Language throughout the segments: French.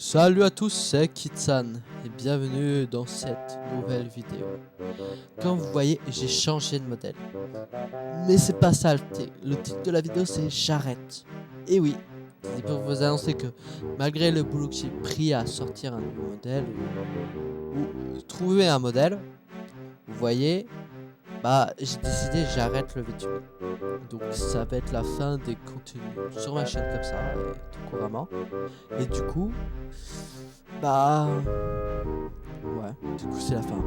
Salut à tous, c'est Kitsan et bienvenue dans cette nouvelle vidéo. Comme vous voyez, j'ai changé de modèle. Mais c'est pas ça le titre de la vidéo, c'est j'arrête. Et oui, c'est pour vous annoncer que malgré le boulot que j'ai pris à sortir un nouveau modèle ou trouver un modèle, vous voyez, j'ai décidé j'arrête le VTuber. Donc ça va être la fin des contenus sur ma chaîne comme ça, tout couramment. Et du coup, ouais, du coup c'est la fin.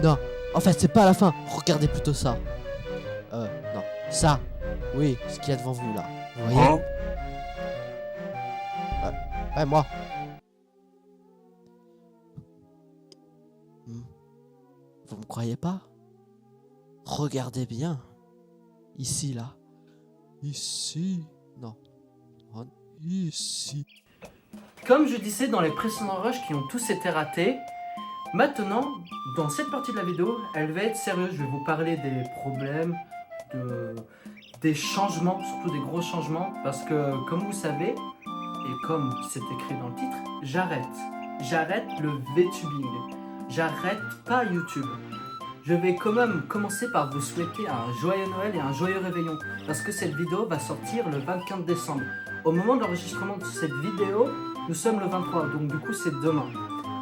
Non, en fait c'est pas la fin, regardez plutôt ça. Non, ça, oui, ce qu'il y a devant vous là. Vous voyez? Ouais, moi. Vous me croyez pas? Regardez bien. Ici, là. Ici. Non. Ici. Comme je disais dans les précédents rushs qui ont tous été ratés, maintenant, dans cette partie de la vidéo, elle va être sérieuse. Je vais vous parler des problèmes, des changements, surtout des gros changements, parce que comme vous savez, et comme c'est écrit dans le titre, j'arrête. J'arrête le VTubing. J'arrête pas YouTube. Je vais quand même commencer par vous souhaiter un joyeux Noël et un joyeux réveillon, parce que cette vidéo va sortir le 24 décembre. Au moment de l'enregistrement de cette vidéo, nous sommes le 23, donc du coup c'est demain.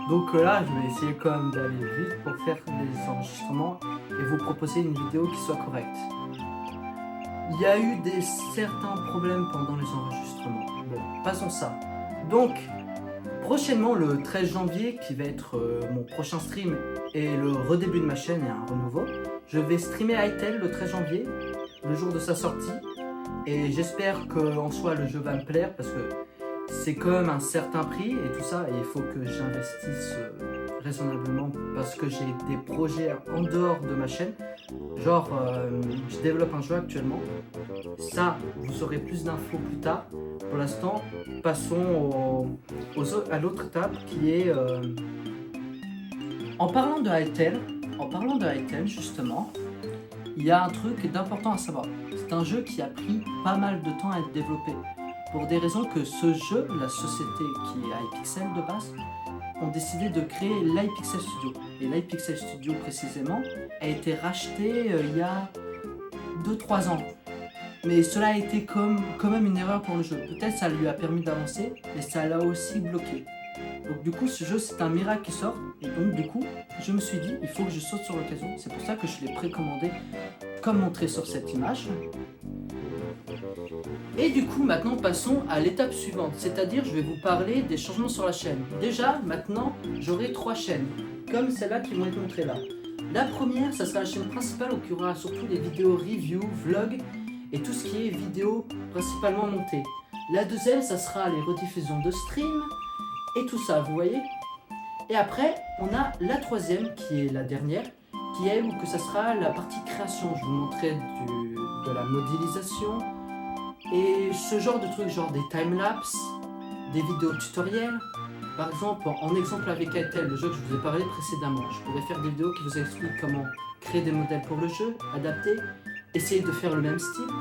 Donc là, je vais essayer quand même d'aller vite pour faire les enregistrements et vous proposer une vidéo qui soit correcte. Il y a eu certains problèmes pendant les enregistrements. Bon, passons ça. Donc, prochainement, le 13 janvier, qui va être mon prochain stream et le redébut de ma chaîne et un renouveau, je vais streamer Hytale le 13 janvier, le jour de sa sortie. Et j'espère qu'en soi le jeu va me plaire parce que c'est quand même un certain prix et tout ça. Et il faut que j'investisse raisonnablement parce que j'ai des projets en dehors de ma chaîne. Genre, je développe un jeu actuellement. Ça, vous aurez plus d'infos plus tard. Pour l'instant, passons à l'autre étape qui est... En parlant de Hytale justement, il y a un truc d'important à savoir. C'est un jeu qui a pris pas mal de temps à être développé. Pour des raisons que ce jeu, la société qui est Hypixel de base, ont décidé de créer l'Hypixel Studio. Et l'Hypixel Studio précisément a été racheté il y a 2-3 ans. Mais cela a été quand même une erreur pour le jeu. Peut-être ça lui a permis d'avancer, mais ça l'a aussi bloqué. Donc du coup ce jeu c'est un miracle qui sort. Et donc du coup je me suis dit il faut que je saute sur l'occasion. C'est pour ça que je l'ai précommandé comme montré sur cette image. Et du coup maintenant passons à l'étape suivante. C'est-à-dire je vais vous parler des changements sur la chaîne. Déjà maintenant j'aurai 3 chaînes. Comme celle-là qui vont être montrées là. La première ça sera la chaîne principale où il y aura surtout les vidéos review, vlog et tout ce qui est vidéo principalement montée. La deuxième ça sera les rediffusions de stream et tout ça, vous voyez. Et après, on a la troisième, qui est la dernière, qui est où que ça sera la partie création. Je vous montrerai de la modélisation et ce genre de trucs, genre des timelapses, des vidéos tutoriels. Par exemple, en exemple avec Hytale, le jeu que je vous ai parlé précédemment, je pourrais faire des vidéos qui vous expliquent comment créer des modèles pour le jeu, adapter, essayer de faire le même style,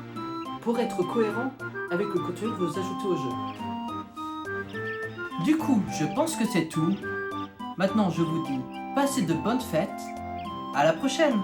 pour être cohérent avec le contenu que vous ajoutez au jeu. Du coup, je pense que c'est tout. Maintenant, je vous dis, passez de bonnes fêtes. À la prochaine!